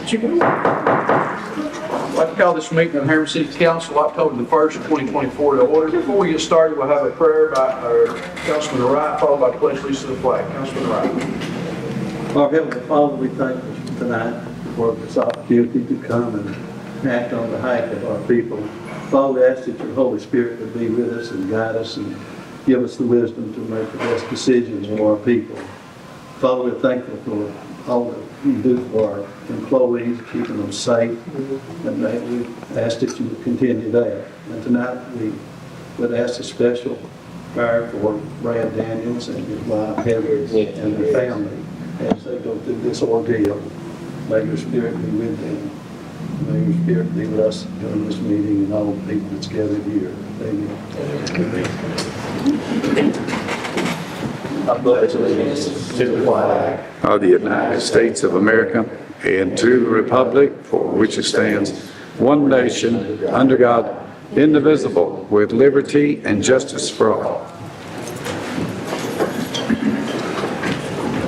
I'd like to call this meeting of Harriman City Council October the 1st, 2024 to order. Before we get started, we'll have a prayer by our Councilman Wright, followed by the pledge allegiance to the flag. Councilman Wright. Our Heavenly Father, we thank you tonight for this opportunity to come and act on behalf of our people. Father, we ask that your Holy Spirit would be with us and guide us and give us the wisdom to make the best decisions for our people. Father, we're thankful for all that you do for our employees, keeping them safe, and that we ask that you would continue that. And tonight we would ask a special prayer for Brad Daniels and his wife Heather and their family as they go through this ordeal. May your Spirit be with them. May your Spirit be with us during this meeting and all the people that's gathered here. Amen. I pledge allegiance to the flag of the United States of America and to the republic for which it stands, one nation, under God, indivisible, with liberty and justice for all.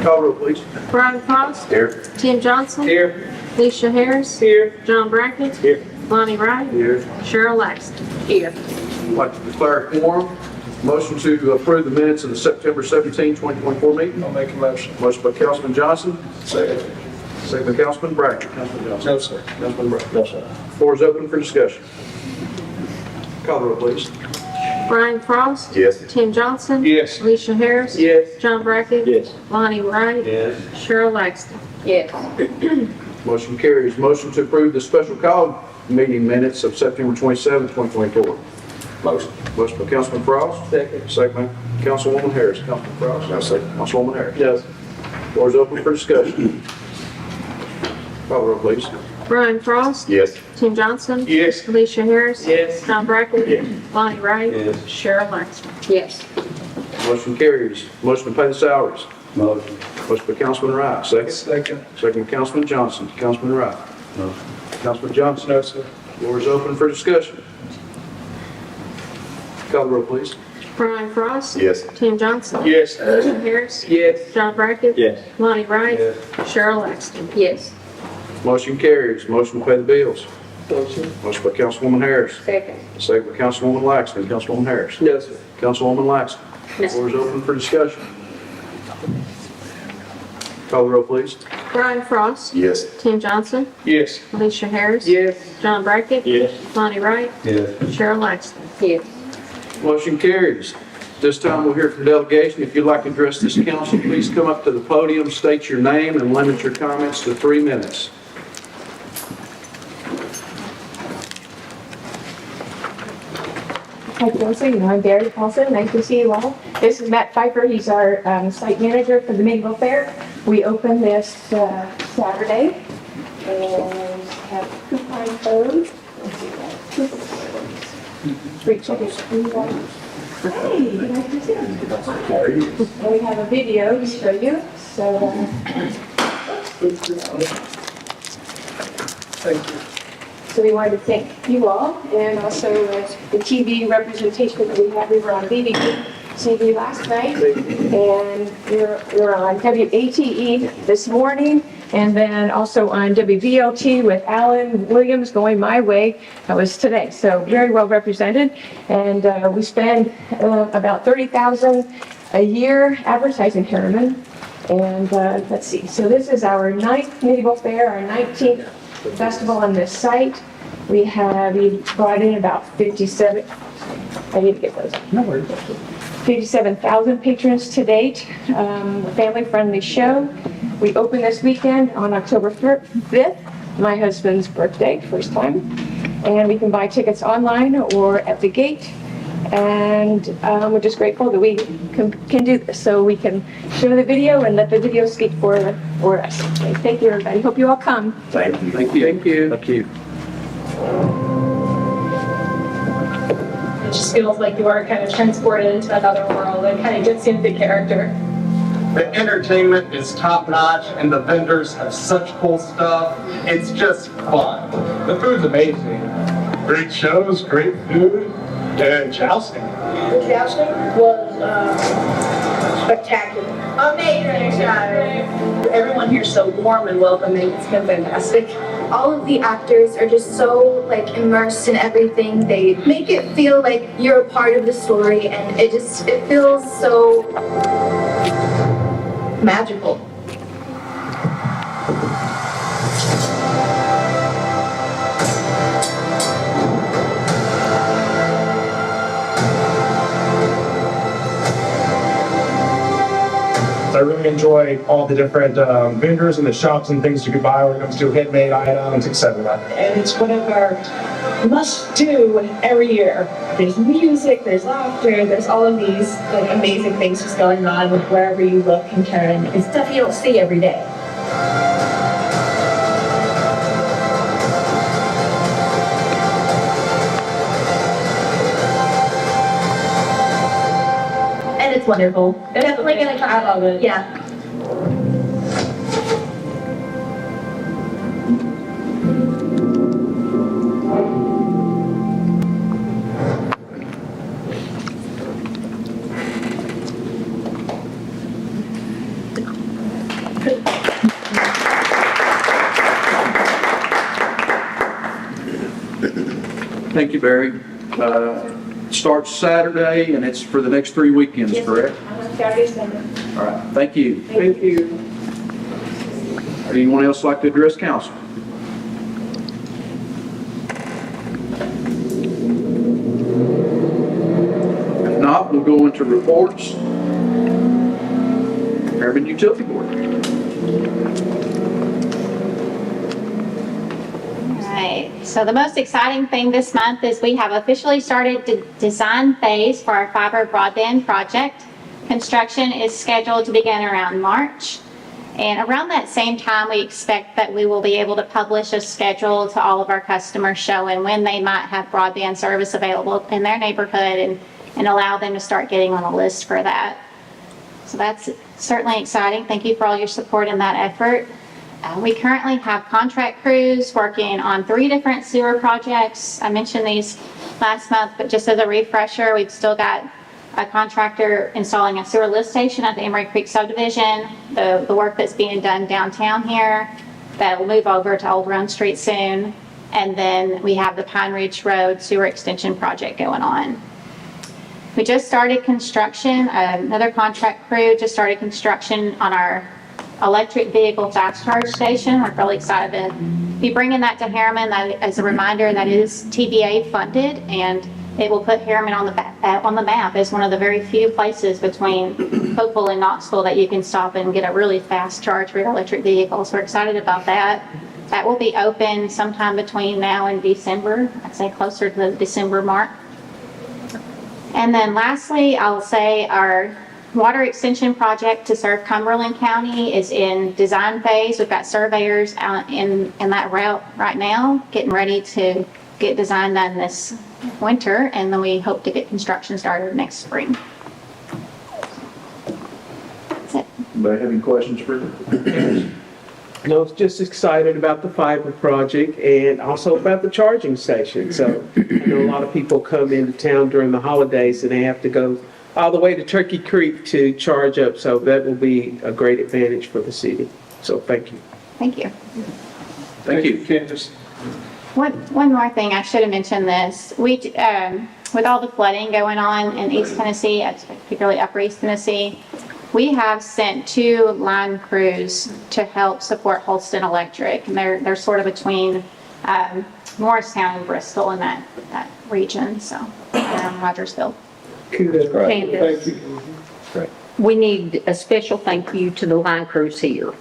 Call roll, please. Brian Frost. Here. Tim Johnson. Here. Alicia Harris. Here. John Brackett. Here. Lonnie Wright. Here. Cheryl Laxton. Here. I'd like to declare a quorum. Motion to approve the minutes of the September 17, 2024 meeting. I'll make a motion. Motion by Councilman Johnson. Second. Second by Councilman Brackett. Councilman Johnson. No, sir. Councilman Brackett. No, sir. Floor is open for discussion. Call the roll, please. Brian Frost. Yes. Tim Johnson. Yes. Alicia Harris. Yes. John Brackett. Yes. Lonnie Wright. Yes. Cheryl Laxton. Yes. Motion carries. Motion to approve the special call meeting minutes of September 27, 2024. Motion. Motion by Councilman Frost. Second. Second by Councilwoman Harris. Councilman Frost. No, second. Councilwoman Harris. Yes. Floor is open for discussion. Call the roll, please. Brian Frost. Yes. Tim Johnson. Yes. Alicia Harris. Yes. John Brackett. Yes. Lonnie Wright. Yes. Cheryl Laxton. Yes. Motion carries. Motion to pay the salaries. Motion. Motion by Councilman Wright. Second. Second. Second by Councilman Johnson. Councilman Wright. Motion. Councilman Johnson. No, sir. Floor is open for discussion. Call the roll, please. Brian Frost. Yes. Tim Johnson. Yes. Alicia Harris. Yes. John Brackett. Yes. Lonnie Wright. Yes. Cheryl Laxton. Yes. Motion carries. Motion to pay the bills. Motion. Motion by Councilwoman Harris. Second. Second by Councilwoman Laxton. Councilwoman Harris. No, sir. Councilwoman Laxton. Yes. Floor is open for discussion. Call the roll, please. Brian Frost. Yes. Tim Johnson. Yes. Alicia Harris. Yes. John Brackett. Yes. Lonnie Wright. Yes. Cheryl Laxton. Yes. Motion carries. This time we'll hear from delegation. If you'd like to address this council, please come up to the podium, state your name, and limit your comments to 3 minutes. Hi, Council. I'm Barry Paulson. Nice to see you all. This is Matt Pfeiffer. He's our site manager for the Medieval Fair. We opened this Saturday and have coupon code. Let's see that. Free tickets. Hey, nice to see you. And we have a video to show you. So, Thank you. So we wanted to thank you all, and also the TV representation that we had. We were on BBC last night, and we're on WATE this morning, and then also on WVLT with Alan Williams going my way. That was today, so very well represented. And we spend about $30,000 a year advertising Harriman. And let's see, so this is our 9th Medieval Fair, our 19th festival on this site. We brought in about 57,000 patrons to date. A family-friendly show. We open this weekend on October 5th, my husband's birthday, first time. And we can buy tickets online or at the gate. And we're just grateful that we can do this, so we can show the video and let the video speak for us. Okay, thank you, everybody. Hope you all come. Thank you. Thank you. Thank you. Thank you. It just feels like you are kind of transported into another world and kind of gets into character. The entertainment is top notch and the vendors have such cool stuff. It's just fun. The food's amazing. Great shows, great food, and jousting. The jousting was spectacular. Amazing. Everyone here is so warm and welcoming. It's been fantastic. All of the actors are just so immersed in everything. They make it feel like you're a part of the story, and it feels so magical. I really enjoy all the different vendors and the shops and things you could buy when it comes to handmade items, etc. And it's one of our must-do every year. There's music, there's laughter, there's all of these amazing things just going on with wherever you look and turn. It's stuff you don't see every day. And it's wonderful. Definitely gonna try. I love it. Yeah. Thank you, Barry. Starts Saturday, and it's for the next 3 weekends, correct? Saturday, Sunday. All right, thank you. Thank you. Anyone else like to address council? If not, we'll go into reports. Harriman Utility Board. Right. So the most exciting thing this month is we have officially started the design phase for our fiber broadband project. Construction is scheduled to begin around March. And around that same time, we expect that we will be able to publish a schedule to all of our customers showing when they might have broadband service available in their neighborhood and allow them to start getting on a list for that. So that's certainly exciting. Thank you for all your support in that effort. We currently have contract crews working on 3 different sewer projects. I mentioned these last month, but just as a refresher, we've still got a contractor installing a sewer lift station at the Emery Creek subdivision, the work that's being done downtown here, that will move over to Old Run Street soon. And then we have the Pine Ridge Road sewer extension project going on. We just started construction, another contract crew just started construction on our electric vehicle fast charge station. We're really excited to be bringing that to Harriman. That, as a reminder, that is TBA funded, and it will put Harriman on the map as one of the very few places between Hopeful and Knoxville that you can stop and get a really fast charge for your electric vehicles. We're excited about that. That will be open sometime between now and December. I'd say closer to the December mark. And then lastly, I'll say our water extension project to serve Cumberland County is in design phase. We've got surveyors out in that route right now, getting ready to get design done this winter, and then we hope to get construction started next spring. That's it. Anybody have any questions for me? No, just excited about the fiber project and also about the charging station. So I know a lot of people come into town during the holidays and they have to go all the way to Turkey Creek to charge up. So that will be a great advantage for the city. So thank you. Thank you. Thank you. Candace. One more thing, I should have mentioned this. We, with all the flooding going on in East Tennessee, particularly Upper East Tennessee, we have sent 2 line crews to help support Holston Electric. And they're sort of between Morristown and Bristol in that region, so around Rogersville. Kudos. Candace, Thank you. we need a special thank you to the line crews here.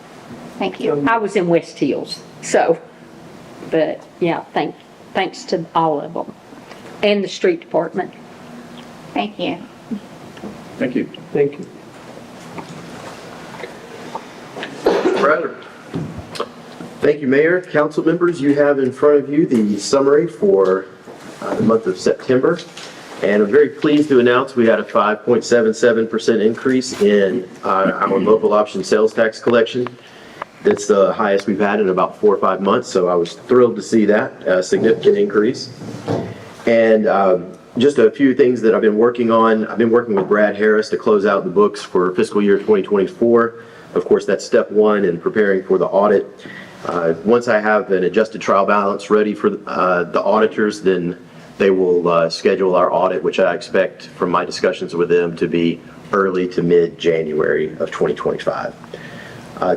Thank you. I was in West Hills, so, but yeah, thanks to all of them. And the street department. Thank you. Thank you. Thank you. Brother. Thank you, Mayor. Council members, you have in front of you the summary for the month of September. And I'm very pleased to announce we had a 5.77% increase in our local option sales tax collection. That's the highest we've had in about 4 or 5 months, so I was thrilled to see that, a significant increase. And Just a few things that I've been working on. I've been working with Brad Harris to close out the books for fiscal year 2024. Of course, that's step one in preparing for the audit. Once I have an adjusted trial balance ready for the auditors, then they will schedule our audit, which I expect from my discussions with them to be early to mid-January of 2025.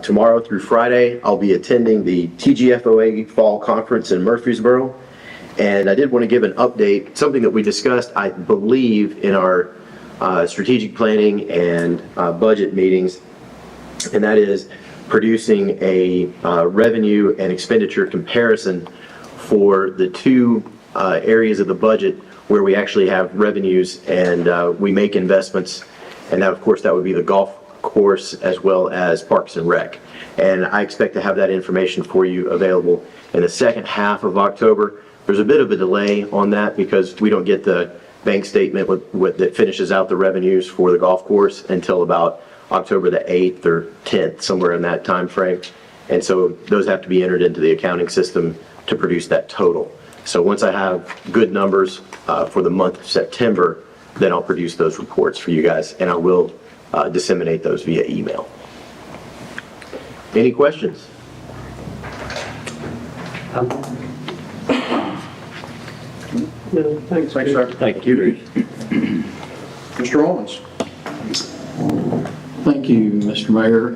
Tomorrow through Friday, I'll be attending the TGFOA Fall Conference in Murfreesboro. And I did want to give an update, something that we discussed, I believe, in our strategic planning and budget meetings, and that is producing a revenue and expenditure comparison for the two areas of the budget where we actually have revenues and we make investments. And that, of course, that would be the golf course as well as Parks and Rec. And I expect to have that information for you available in the second half of October. There's a bit of a delay on that because we don't get the bank statement that finishes out the revenues for the golf course until about October the 8th or 10th, somewhere in that time frame. And so those have to be entered into the accounting system to produce that total. So once I have good numbers for the month of September, then I'll produce those reports for you guys, and I will disseminate those via email. Any questions? No, thanks, sir. Thank you. Mr. Owens? Thank you, Mr. Mayor.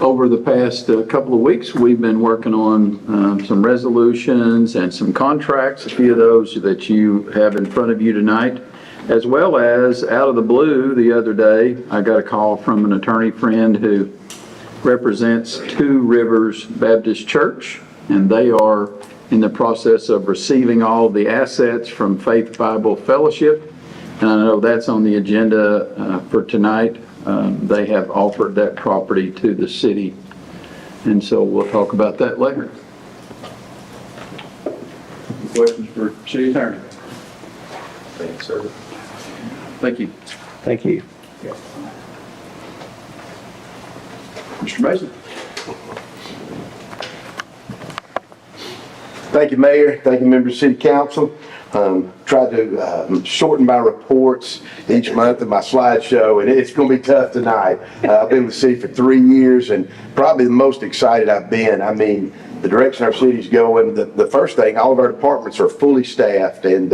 Over the past couple of weeks, we've been working on some resolutions and some contracts, a few of those that you have in front of you tonight, as well as out of the blue the other day, I got a call from an attorney friend who represents Two Rivers Baptist Church, and they are in the process of receiving all the assets from Faith Bible Fellowship. And I know that's on the agenda for tonight. They have offered that property to the city. And so we'll talk about that later. Questions for City Attorney? Thanks, sir. Thank you. Thank you. Mr. Mason? Thank you, Mayor. Thank you, members of City Council. Tried to shorten my reports each month of my slideshow, and it's going to be tough tonight. I've been with the city for 3 years, and probably the most excited I've been. I mean, the direction our city's going, the first thing, all of our departments are fully staffed and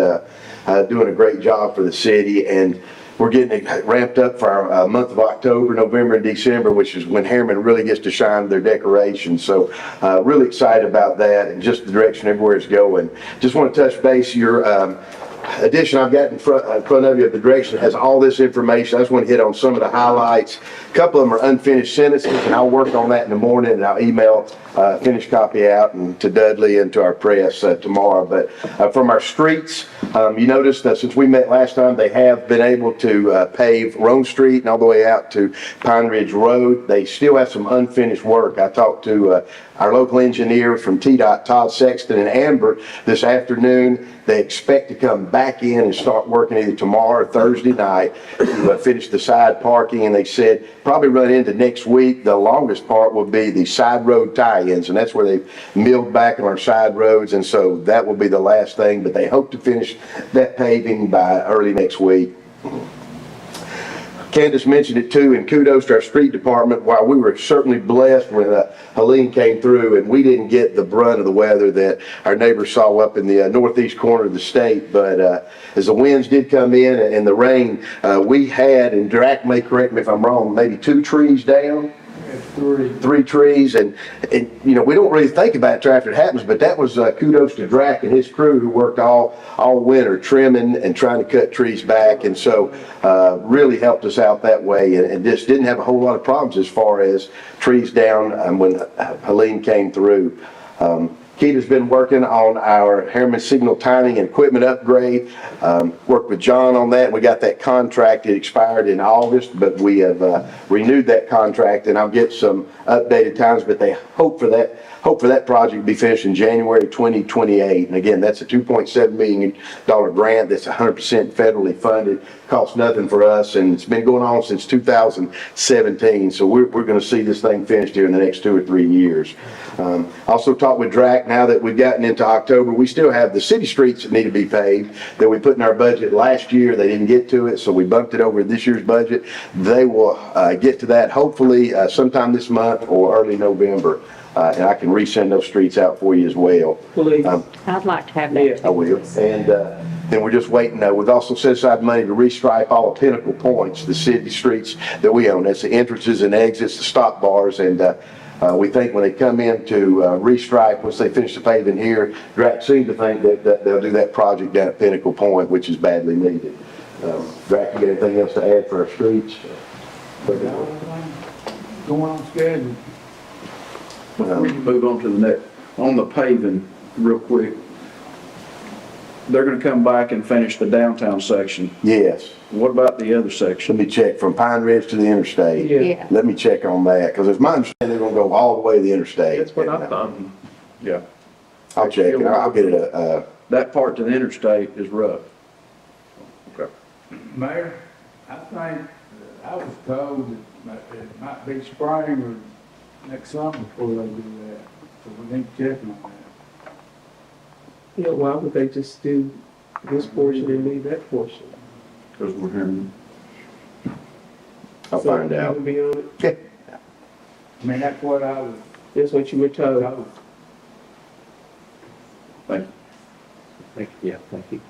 doing a great job for the city, and we're getting ramped up for our month of October, November, and December, which is when Harriman really gets to shine their decorations. So really excited about that and just the direction everywhere it's going. Just want to touch base. Your edition I've got in front of you of the direction has all this information. I just want to hit on some of the highlights. A couple of them are unfinished sentences, and I'll work on that in the morning, and I'll email a finished copy out and to Dudley and to our press tomorrow. But from our streets, you noticed that since we met last time, they have been able to pave Rome Street and all the way out to Pine Ridge Road. They still have some unfinished work. I talked to our local engineer from TDOT, Todd Sexton, and Amber this afternoon. They expect to come back in and start working either tomorrow or Thursday night to finish the side parking, and they said probably run into next week. The longest part will be the side road tie-ins, and that's where they've milled back on our side roads, and so that will be the last thing, but they hope to finish that paving by early next week. Candace mentioned it too, and kudos to our street department. While we were certainly blessed when Helene came through and we didn't get the brunt of the weather that our neighbors saw up in the northeast corner of the state, but as the winds did come in and the rain, we had, and Drac may correct me if I'm wrong, maybe 2 trees down. Three trees, and you know, we don't really think about it after it happens, but that was kudos to Drac and his crew who worked all winter trimming and trying to cut trees back, and so really helped us out that way, and just didn't have a whole lot of problems as far as trees down when Helene came through. Keita's been working on our Harriman signal timing and equipment upgrade. Worked with John on that. We got that contract. It expired in August, but we have renewed that contract, and I'll get some updated times, but they hope for that hope for that project to be finished in January 2028. And again, that's a $2.7 million grant that's 100% federally funded, costs nothing for us, and it's been going on since 2017. So we're going to see this thing finished here in the next 2 or 3 years. Also talked with DRAC. Now that we've gotten into October, we still have the city streets that need to be paved that we put in our budget last year. They didn't get to it, so we bumped it over this year's budget. They will get to that hopefully sometime this month or early November. And I can resend those streets out for you as well. Please. I'd like to have that. I will. And then we're just waiting. We've also set aside money to restripe all the Pinnacle points, the city streets that we own. That's the entrances and exits, the stop bars, and we think when they come in to restripe, once they finish the paving here, DRAC seems to think that they'll do that project down at Pinnacle Point, which is badly needed. DRAC, you got anything else to add for our streets? Going on schedule. Move on to the next. On the paving, real quick. They're gonna come back and finish the downtown section. Yes. What about the other section? Let me check from Pine Ridge to the interstate. Yeah. Let me check on that, because it's my understanding they're gonna go all the way to the interstate. That's what I thought. Yeah. I'll check and I'll get it That part to the interstate is rough. Okay. Mayor, I think, I was told that it might be spring or next summer before they do that, so we need to check on that. Yeah, why would they just do this portion and leave that portion? Because we're hearing. I'll find out. So, be on it? Yeah. I mean, that's what I was That's what you were told. told. Thank you. Thank you.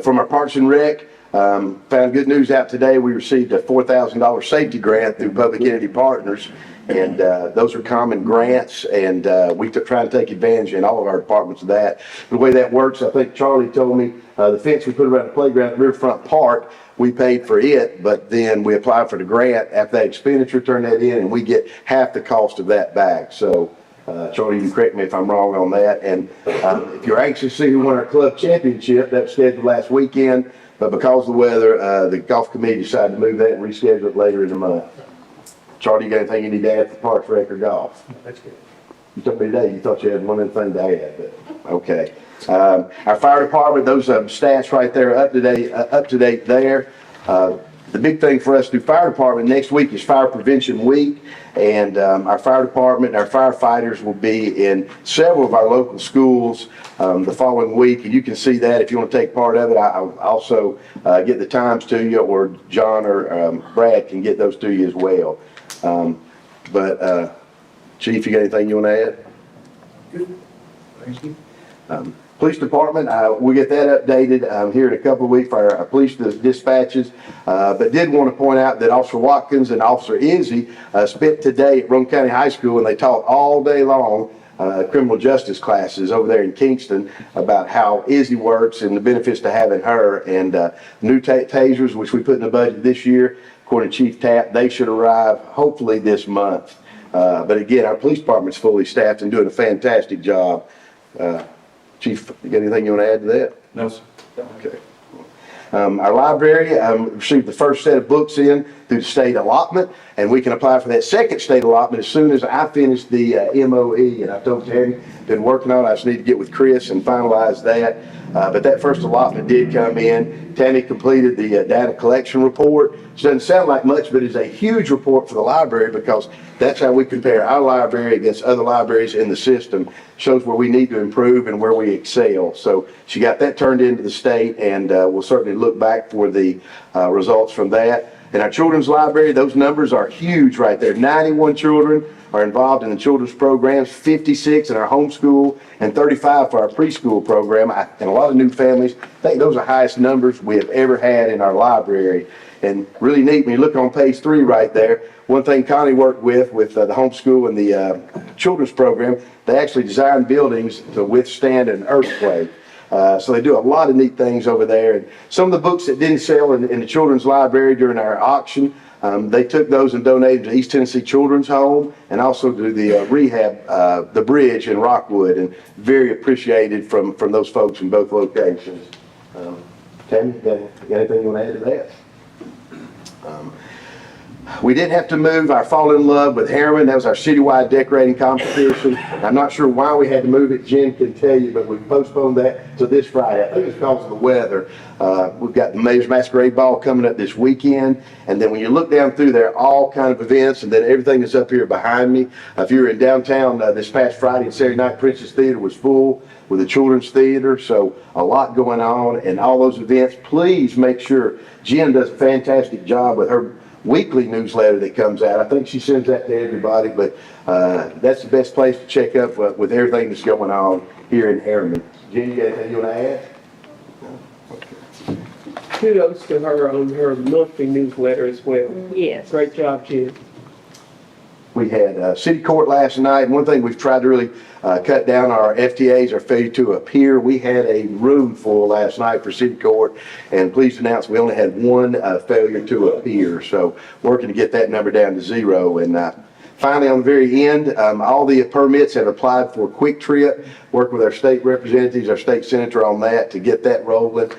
From our Parks and Rec, found good news out today. We received a $4,000 safety grant through Public Entity Partners. And those are common grants, and we try and take advantage in all of our departments of that. The way that works, I think Charlie told me, the fence we put around the playground at Riverfront Park, we paid for it, but then we applied for the grant. After that expenditure, turn that in, and we get half the cost of that back. So, Charlie, you can correct me if I'm wrong on that. And if you're anxious to see who won our club championship, that was scheduled last weekend, but because of the weather, the golf committee decided to move that and reschedule it later in the month. Charlie, you got anything you need to add for Parks, Rec, or golf? That's good. You told me today you thought you had one other thing to add, but, okay. Our fire department, those stats right there up to date there. The big thing for us through fire department next week is Fire Prevention Week, and our fire department and our firefighters will be in several of our local schools the following week, and you can see that if you want to take part of it. I'll also get the times to you, or John or Brad can get those to you as well. Chief, you got anything you want to add? Good. Thank you. Police department, we'll get that updated here in a couple of weeks for our police dispatches. But did want to point out that Officer Watkins and Officer Izzy spent today at Rome County High School, and they taught all day long criminal justice classes over there in Kingston about how Izzy works and the benefits to having her. And new tasers, which we put in the budget this year, according to Chief Tapp, they should arrive hopefully this month. But again, our police department's fully staffed and doing a fantastic job. Chief, you got anything you want to add to that? No, sir. Okay. Our library received the first set of books in through the state allotment, and we can apply for that second state allotment as soon as I finish the MOE. And I told Tammy, been working on it. I just need to get with Chris and finalize that. But that first allotment did come in. Tammy completed the data collection report. It doesn't sound like much, but it's a huge report for the library, because that's how we compare our library against other libraries in the system. Shows where we need to improve and where we excel. So she got that turned into the state, and we'll certainly look back for the results from that. In our children's library, those numbers are huge right there. 91 children are involved in the children's programs, 56 in our homeschool, and 35 for our preschool program, and a lot of new families. I think those are the highest numbers we have ever had in our library. And really neat, when you look on page 3 right there, one thing Connie worked with the homeschool and the children's program, they actually designed buildings to withstand an earthquake. So they do a lot of neat things over there. And some of the books that didn't sell in the children's library during our auction, they took those and donated to East Tennessee Children's Home, and also to the rehab, the Bridge in Rockwood, and very appreciated from those folks in both locations. Tammy, got anything you want to add to that? We did have to move our Fall in Love with Harriman. That was our citywide decorating competition. I'm not sure why we had to move it. Jen can tell you, but we postponed that to this Friday. I think it's because of the weather. We've got the Mayor's Masquerade Ball coming up this weekend. And then when you look down through there, all kind of events, and then everything that's up here behind me. If you were in downtown this past Friday and Saturday night, Princess Theater was full with the Children's Theater. So a lot going on and all those events. Please make sure Jen does a fantastic job with her weekly newsletter that comes out. I think she sends that to everybody, but that's the best place to check up with everything that's going on here in Harriman. Jen, you got anything you want to add? Kudos to her on her monthly newsletter as well. Yes. Great job, Jen. We had city court last night, and one thing we've tried to really cut down our FTAs, our failure to appear. We had a room full last night for city court, and pleased to announce we only had one failure to appear. So working to get that number down to 0. And finally, on the very end, all the permits have applied for a quick trip. Work with our state representatives, our state senator on that to get that rolling.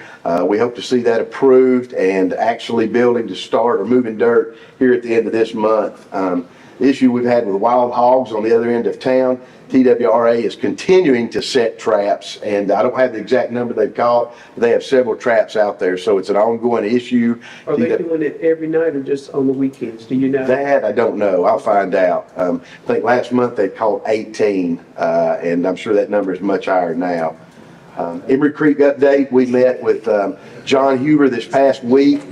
We hope to see that approved and actually building to start or moving dirt here at the end of this month. The issue we've had with wild hogs on the other end of town, TWRA is continuing to set traps, and I don't have the exact number they've caught, but they have several traps out there, so it's an ongoing issue. Are they doing it every night or just on the weekends? Do you know? That I don't know. I'll find out. I think last month they caught 18, and I'm sure that number is much higher now. Emery Creek update, we met with John Huber this past week.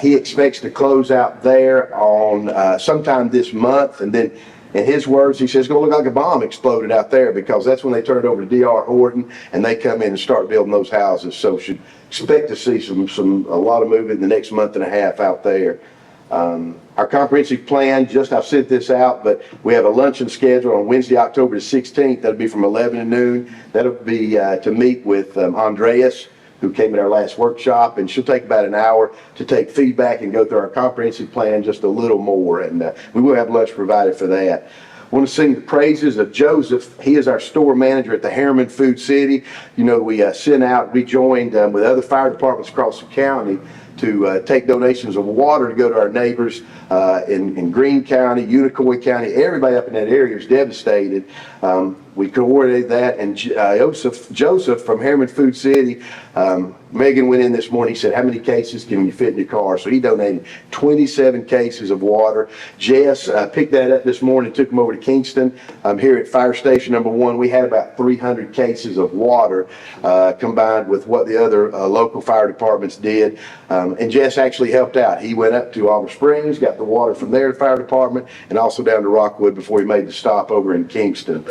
He expects to close out there on sometime this month, and then in his words, he says it's going to look like a bomb exploded out there, because that's when they turn it over to D.R. Horton and they come in and start building those houses. So should expect to see a lot of movement in the next month and a half out there. Our comprehensive plan, I've sent this out, but we have a luncheon scheduled on Wednesday, October the 16th. That'll be from 11 to noon. That'll be to meet with Andreas, who came at our last workshop, and she'll take about an hour to take feedback and go through our comprehensive plan just a little more. And we will have lunch provided for that. I want to sing the praises of Joseph. He is our store manager at the Harriman Food City. You know, we sent out, we joined with other fire departments across the county to take donations of water to go to our neighbors in Greene County, Unicoi County. Everybody up in that area is devastated. We coordinated that, and Joseph from Harriman Food City, Megan went in this morning. He said, how many cases can you fit in your car? So he donated 27 cases of water. Jess picked that up this morning, took them over to Kingston. Here at Fire Station number 1, we had about 300 cases of water combined with what the other local fire departments did. And Jess actually helped out. He went up to Auburn Springs, got the water from their fire department, and also down to Rockwood before he made the stop over in Kingston.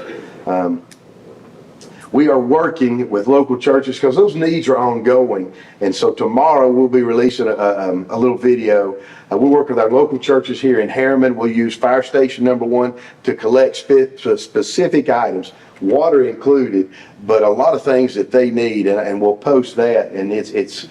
We are working with local churches because those needs are ongoing. And so tomorrow we'll be releasing a little video. We'll work with our local churches here in Harriman. We'll use Fire Station number 1 to collect specific items, water included, but a lot of things that they need. And we'll post that, and it's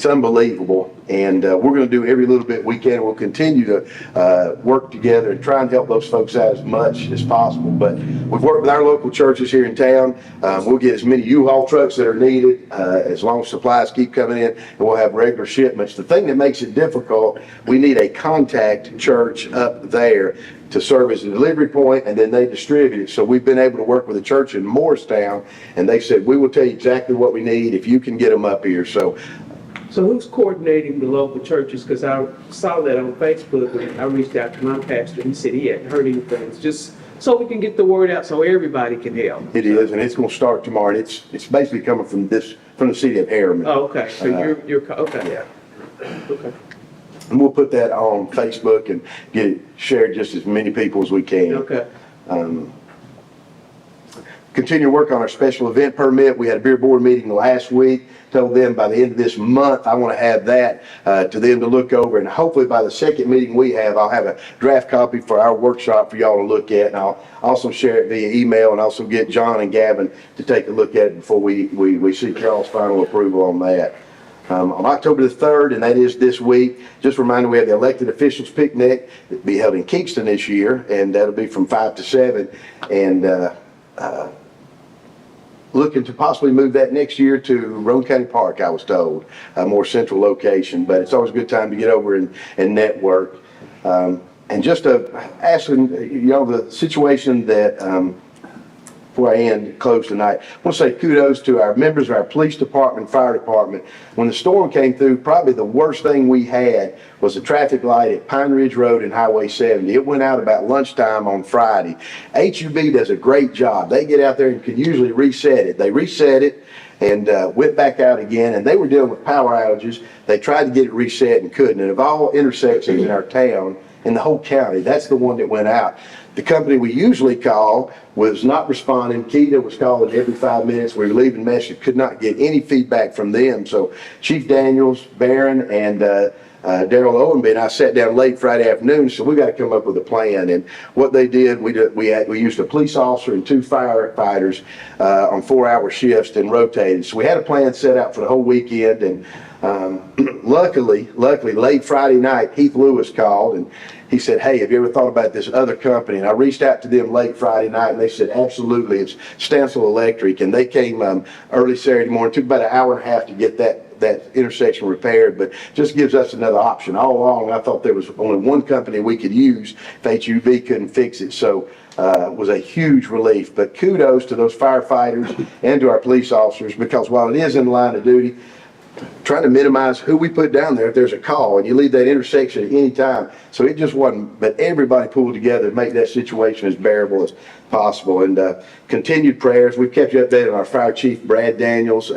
unbelievable. And we're going to do every little bit we can. We'll continue to work together and try and help those folks out as much as possible. But we've worked with our local churches here in town. We'll get as many U-Haul trucks that are needed as long as supplies keep coming in, and we'll have regular shipments. The thing that makes it difficult, we need a contact church up there to serve as a delivery point, and then they distribute it. So we've been able to work with a church in Morristown, and they said, we will tell you exactly what we need if you can get them up here. So who's coordinating the local churches? Because I saw that on Facebook when I reached out to my pastor. He said he hadn't heard anything. Just so we can get the word out so everybody can help. It is, and it's going to start tomorrow. And it's basically coming from the city of Harriman. Oh, okay. So you're okay. Yeah. Okay. And we'll put that on Facebook and get it shared just as many people as we can. Okay. Continue to work on our special event permit. We had a beer board meeting last week. Told them by the end of this month, I want to have that to them to look over. And hopefully by the second meeting we have, I'll have a draft copy for our workshop for y'all to look at. And I'll also share it via email and also get John and Gavin to take a look at it before we seek y'all's final approval on that. On October the 3rd, and that is this week, just a reminder, we have the elected officials picnic that'll be held in Kingston this year, and that'll be from 5 to 7. And looking to possibly move that next year to Roane County Park, I was told, a more central location. But it's always a good time to get over and network. And just asking, the situation that, before I end, close tonight, I want to say kudos to our members of our police department, fire department. When the storm came through, probably the worst thing we had was a traffic light at Pine Ridge Road and Highway 70. It went out about lunchtime on Friday. HUB does a great job. They get out there and can usually reset it. They reset it and went back out again, and they were dealing with power outages. They tried to get it reset and couldn't. And of all intersections in our town, in the whole county, that's the one that went out. The company we usually call was not responding. Keita was calling every 5 minutes. We were leaving messages, could not get any feedback from them. So Chief Daniels, Barron, and Daryl Owenby and I sat down late Friday afternoon, so we got to come up with a plan. And what they did, we used a police officer and 2 firefighters on 4-hour shifts and rotated. So we had a plan set out for the whole weekend, and luckily, late Friday night, Heath Lewis called and he said, "Hey, have you ever thought about this other company?" And I reached out to them late Friday night, and they said, "Absolutely, it's Stansel Electric." And they came early Saturday morning. It took about an hour and a half to get that intersection repaired, but just gives us another option. All along, I thought there was only one company we could use if HUB couldn't fix it. So it was a huge relief. But kudos to those firefighters and to our police officers, because while it is in the line of duty, trying to minimize who we put down there if there's a call, and you leave that intersection at any time. So it just wasn't, but everybody pulled together to make that situation as bearable as possible. And continued prayers. We've kept you updated on our fire chief, Brad Daniels,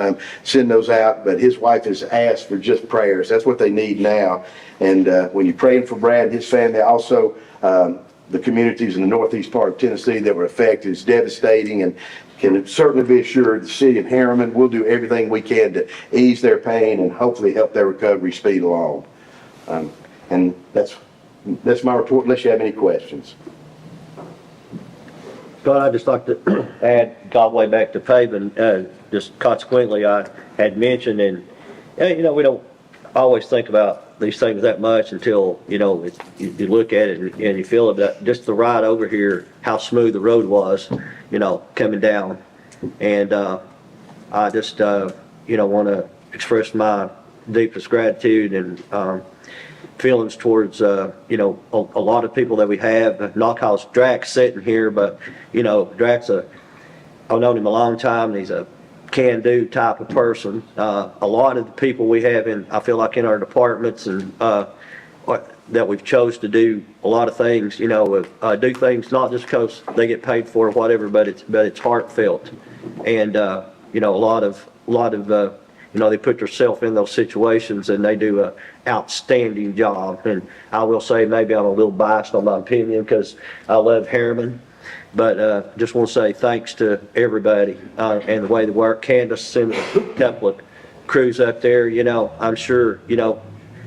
send those out, but his wife has asked for just prayers. That's what they need now. And when you're praying for Brad and his family, also the communities in the northeast part of Tennessee that were affected, it's devastating, and can certainly be assured the city of Harriman will do everything we can to ease their pain and hopefully help their recovery speed along. And that's my report, unless you have any questions. Scott, I'd just like to add, all the way back to paving, just consequently, I had mentioned, and we don't always think about these things that much until, you look at it and you feel it. Just the ride over here, how smooth the road was, coming down. And I just, want to express my deepest gratitude and feelings towards, a lot of people that we have, not cause Drax sitting here, but, Drax, I've known him a long time, and he's a can-do type of person. A lot of the people we have I feel like in our departments and that we've chose to do a lot of things, do things not just because they get paid for or whatever, but it's heartfelt. And a lot of they put themselves in those situations and they do an outstanding job. And I will say maybe I'm a little biased on my opinion because I love Harriman. But just want to say thanks to everybody and the way they work. Candace sent a couple of crews up there. I'm sure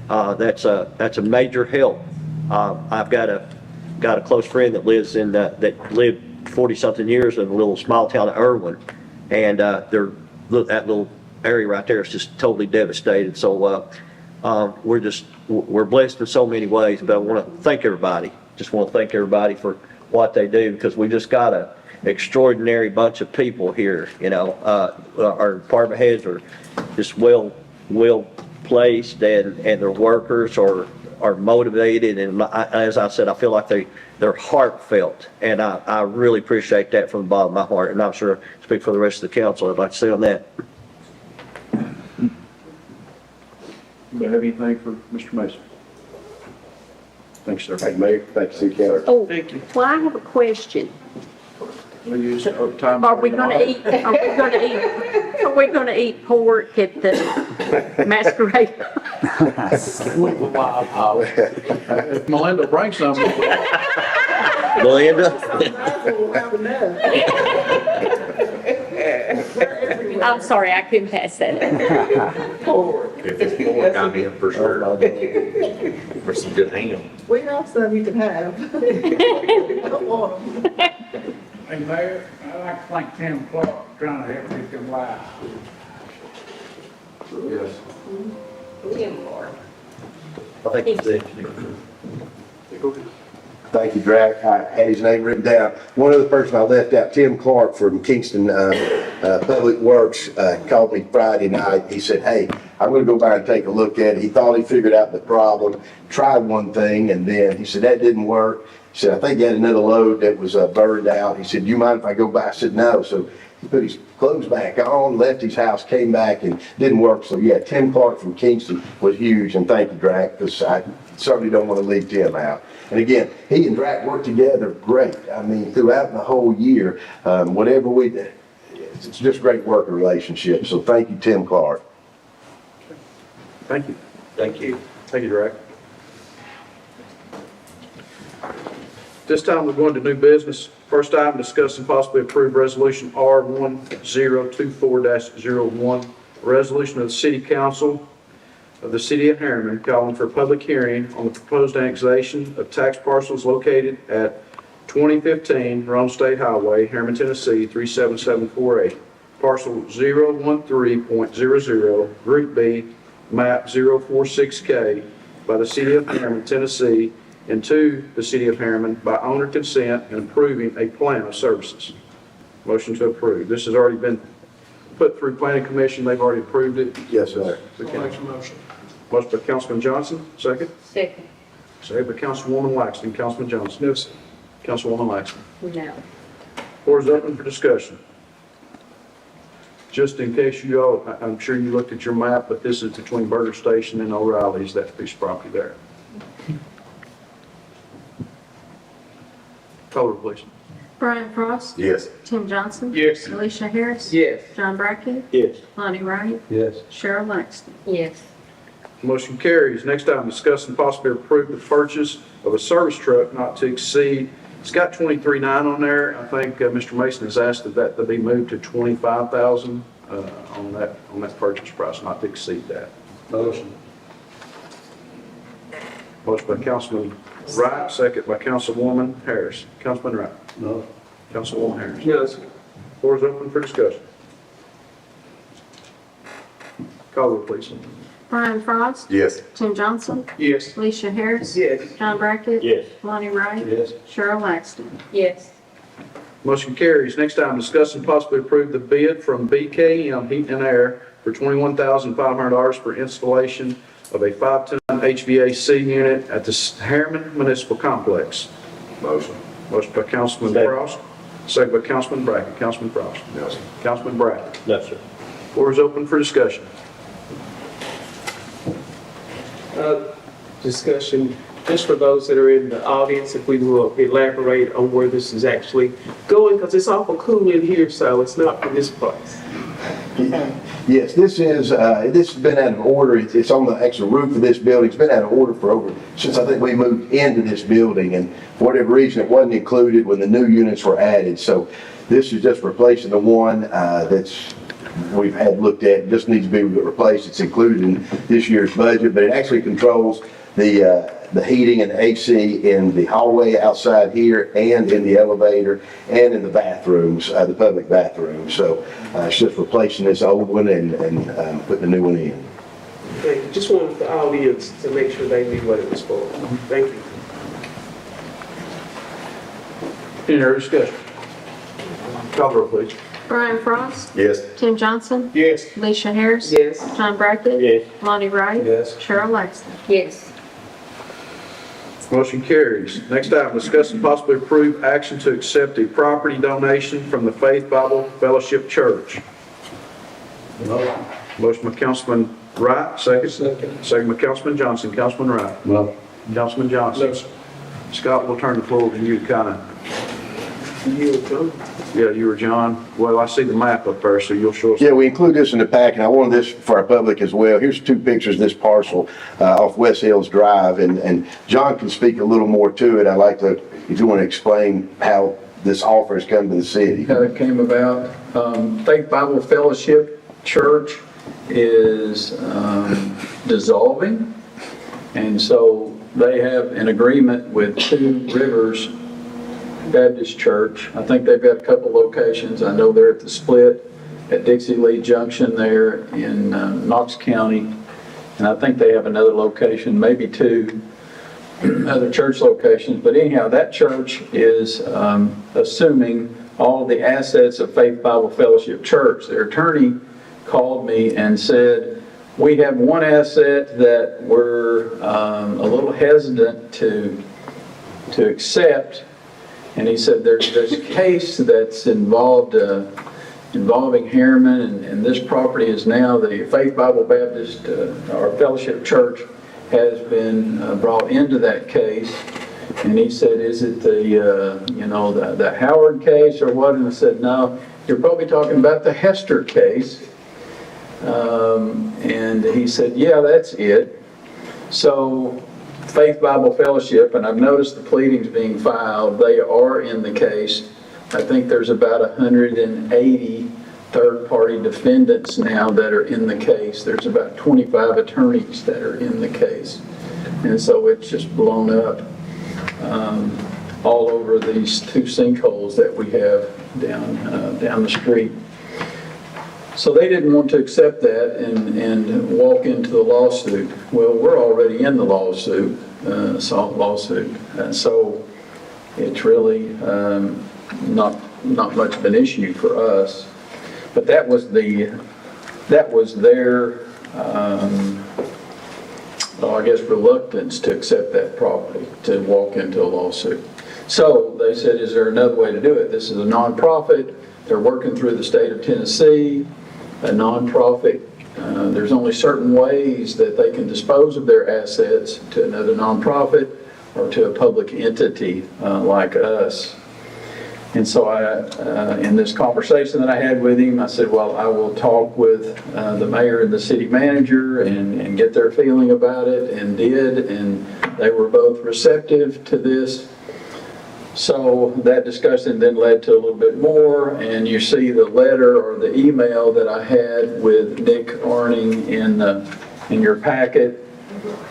that's a major help. I've got a close friend that lives that lived 40-something years in a little small town of Irwin, and that little area right there is just totally devastated. So we're blessed in so many ways. But I want to thank everybody. Just want to thank everybody for what they do, because we just got an extraordinary bunch of people here. Our department heads are just well placed, and their workers are motivated, and as I said, I feel like they're heartfelt, and I really appreciate that from the bottom of my heart, and I'm sure I speak for the rest of the council. I'd like to say on that. Do you have anything for Mr. Mason? Thanks, sir. Thank you, Mayor. Thank you, City Council. Oh, Thank you. well, I have a question. We'll use time. Are we gonna eat pork at the masquerade? If Melinda brings some. Melinda? I'm sorry, I couldn't pass that. If it's pork, I'm in for sure. For some good ham. We have some you can have. Don't want them. Hey, Mayor, I'd like to thank Tim Clark for trying to help me come live. Yes. I think that's it. Go ahead. Thank you, Drac. I had his name written down. One other person I left out, Tim Clark from Kingston Public Works, called me Friday night. He said, hey, I'm going to go by and take a look at it. He thought he figured out the problem, tried one thing, and then he said, that didn't work. He said, I think he had another load that was burned out. He said, do you mind if I go by? I said, no. So he put his clothes back on, left his house, came back, and didn't work. So yeah, Tim Clark from Kingston was huge, and thank you, Drac, because I certainly don't want to leave Tim out. And again, he and Drac work together great. I mean, throughout the whole year, whatever we do, it's just great working relationship. So thank you, Tim Clark. Thank you. Thank you. Thank you, Drac. This time we're going to new business. First item, discuss and possibly approve resolution R1024-01, resolution of the City Council of the City of Harriman calling for a public hearing on the proposed annexation of tax parcels located at 2015 Rome State Highway, Harriman, Tennessee 37748, parcel 013.00, Group B, map 046K by the City of Harriman, Tennessee, and to the City of Harriman by owner consent and approving a plan of services. Motion to approve. This has already been put through Planning Commission. They've already approved it. Yes, sir. Motion by Councilman Johnson, second. Second. Second by Councilwoman Laxton. Councilman Johnson. No, sir. Councilwoman Laxton. No. Floor is open for discussion. Just in case you all, I'm sure you looked at your map, but this is between Burger Station and O'Reilly's, that piece of property there. Call roll, please. Brian Frost. Yes. Tim Johnson. Yes. Alicia Harris. Yes. John Brackett. Yes. Lonnie Wright. Yes. Cheryl Laxton. Yes. Motion carries. Next item, discuss and possibly approve the purchase of a service truck not to exceed, it's got 23.9 on there. I think Mr. Mason has asked that to be moved to 25,000 on that purchase price, not to exceed that. Motion. Motion by Councilman Wright, second by Councilwoman Harris. Councilman Wright. No. Councilwoman Harris. Yes. Floor is open for discussion. Call roll, please. Brian Frost. Yes. Tim Johnson. Yes. Alicia Harris. Yes. John Brackett. Yes. Lonnie Wright. Yes. Cheryl Laxton. Yes. Motion carries. Next item, discuss and possibly approve the bid from BKM Heat and Air for $21,500 for installation of a 5-ton HVAC unit at the Harriman Municipal Complex. Motion. Motion by Councilman Second. Frost, second by Councilman Brackett. Councilman Frost. Yes. Councilman Brackett. No, sir. Floor is open for discussion. Discussion, just for those that are in the audience, if we will elaborate on where this is actually going, because it's awful cool in here, so it's not for this place. Yes, this has been out of order. It's on the actual roof of this building. It's been out of order for since I think we moved into this building, and for whatever reason, it wasn't included when the new units were added. So this is just replacing the one we've had looked at. It just needs to be replaced. It's included in this year's budget, but it actually controls the heating and AC in the hallway outside here and in the elevator and in the bathrooms, the public bathrooms. So it's just replacing this old one and putting a new one in. Thank you. Just wanted the audience to make sure they knew what it was for. Thank you. Any other discussion? Call roll, please. Brian Frost. Yes. Tim Johnson. Yes. Alicia Harris. Yes. John Brackett. Yes. Lonnie Wright. Yes. Cheryl Laxton. Yes. Motion carries. Next item, discuss and possibly approve action to accept a property donation from the Faith Bible Fellowship Church. No. Motion by Councilman Wright, second. Second. Second by Councilman Johnson. Councilman Wright. No. Councilman Johnson. No, sir. Scott, we'll turn the floor over to you to kind of, You were done. yeah, you or John. Well, I see the map up there, so you'll show us. Yeah, we include this in the pack, and I wanted this for our public as well. Here's two pictures of this parcel off West Hills Drive, and John can speak a little more to it. I'd like to, if you want to explain how this offer has come to the city. How it came about. Faith Bible Fellowship Church is dissolving, and so they have an agreement with Two Rivers Baptist Church. I think they've got a couple locations. I know they're at the split at Dixie Lee Junction there in Knox County, and I think they have another location, maybe two. other church locations, but anyhow, that church is assuming all the assets of Faith Bible Fellowship Church. Their attorney called me and said, we have one asset that we're a little hesitant to accept. And he said, there's a case that's involving Harriman, and this property is now the Faith Bible Baptist, or Fellowship Church has been brought into that case. And he said, is it the Howard case or what? And I said, no, you're probably talking about the Hester case. And he said, yeah, that's it. So Faith Bible Fellowship, and I've noticed the pleadings being filed, they are in the case. I think there's about 180 third-party defendants now that are in the case. There's about 25 attorneys that are in the case. And so it's just blown up all over these two sinkholes that we have down the street. So they didn't want to accept that and walk into the lawsuit. Well, we're already in the lawsuit, assault lawsuit. So it's really not much of an issue for us. But that was their, I guess, reluctance to accept that property, to walk into a lawsuit. So they said, is there another way to do it? This is a nonprofit. They're working through the state of Tennessee. A nonprofit, there's only certain ways that they can dispose of their assets to another nonprofit or to a public entity like us. And so in this conversation that I had with him, I said, well, I will talk with the mayor and the city manager and get their feeling about it, and did, and they were both receptive to this. So that discussion then led to a little bit more, and you see the letter or the email that I had with Nick Arning in your packet.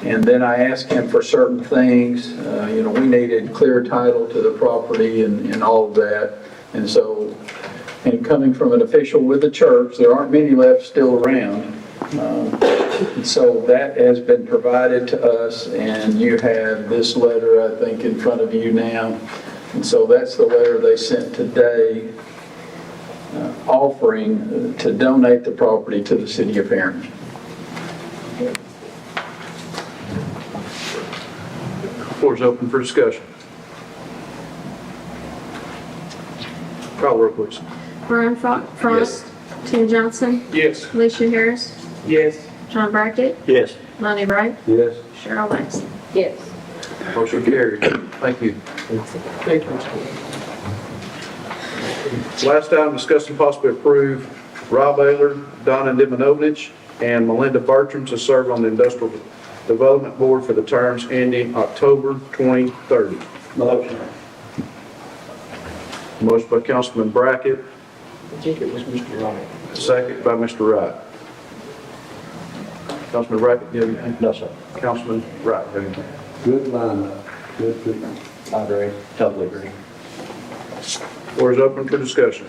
And then I asked him for certain things. We needed clear title to the property and all of that. And so, and coming from an official with the church, there aren't many left still around. And so that has been provided to us, and you have this letter, I think, in front of you now. And so that's the letter they sent today, offering to donate the property to the city of Harriman. Floor is open for discussion. Call the roll, please. Brian Frost. Tim Johnson. Yes. Alicia Harris. Yes. John Brackett. Yes. Lonnie Wright. Yes. Cheryl Laxton. Yes. Motion carried. Thank you. Thank you. Last item, discuss and possibly approve Rob Ayler, Donna Diminovich, and Melinda Bertram to serve on the Industrial Development Board for the terms ending October 2030. Motion. Motion by Councilman Brackett, I think it was Mr. Wright. second by Mr. Wright. Councilman Brackett, you have anything? No, sir. Councilman Wright, you have anything? Good lineup, good treatment. I agree. Totally agree. Floor is open for discussion.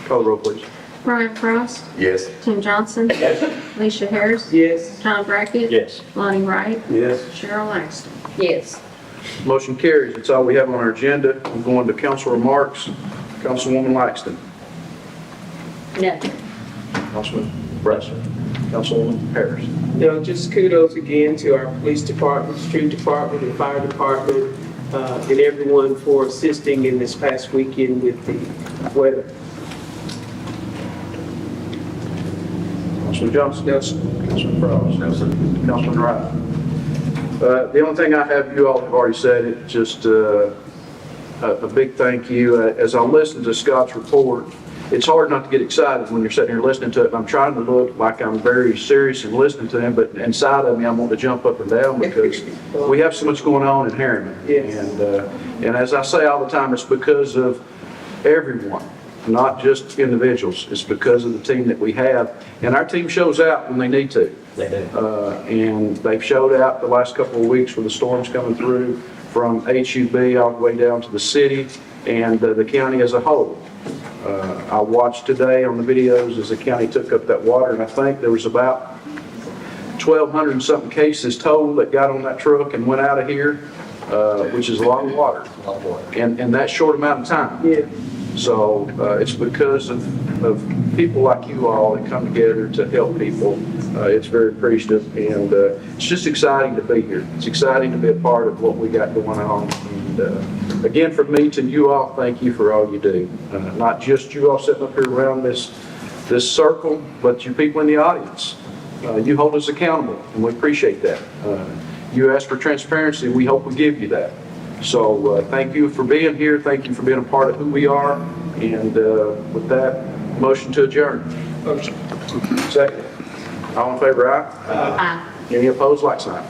Call the roll, please. Brian Frost. Yes. Tim Johnson. Yes. Alicia Harris. Yes. John Brackett. Yes. Lonnie Wright. Yes. Cheryl Laxton. Yes. Motion carries. That's all we have on our agenda. We're going to council remarks. Councilwoman Laxton. No. Councilman Bresser. Councilwoman Harris. Just kudos again to our police department, street department, and fire department, and everyone for assisting in this past weekend with the weather. Councilman Johnson. Yes. Councilman Frost. No, sir. Councilman Wright. The only thing I have, you all have already said it, just a big thank you. As I listen to Scott's report, it's hard not to get excited when you're sitting here listening to it. I'm trying to look like I'm very serious in listening to him, but inside of me, I'm wanting to jump up and down because we have so much going on in Harriman. Yes. And as I say all the time, it's because of everyone, not just individuals. It's because of the team that we have. And our team shows out when they need to. They do. And they've showed out the last couple of weeks with the storms coming through from HUB all the way down to the city and the county as a whole. I watched today on the videos as the county took up that water, and I think there was about 1,200 and something cases total that got on that truck and went out of here, which is a lot of water. In that short amount of time. Yeah. So it's because of people like you all that come together to help people. It's very appreciative, and it's just exciting to be here. It's exciting to be a part of what we got going on. And again, from me to you all, thank you for all you do. Not just you all sitting up here around this circle, but you people in the audience. You hold us accountable, and we appreciate that. You ask for transparency, we hope we give you that. So thank you for being here. Thank you for being a part of who we are. And with that, motion to adjourn. Motion. Second. All in favor, aye? Aye. Any opposed, like sign.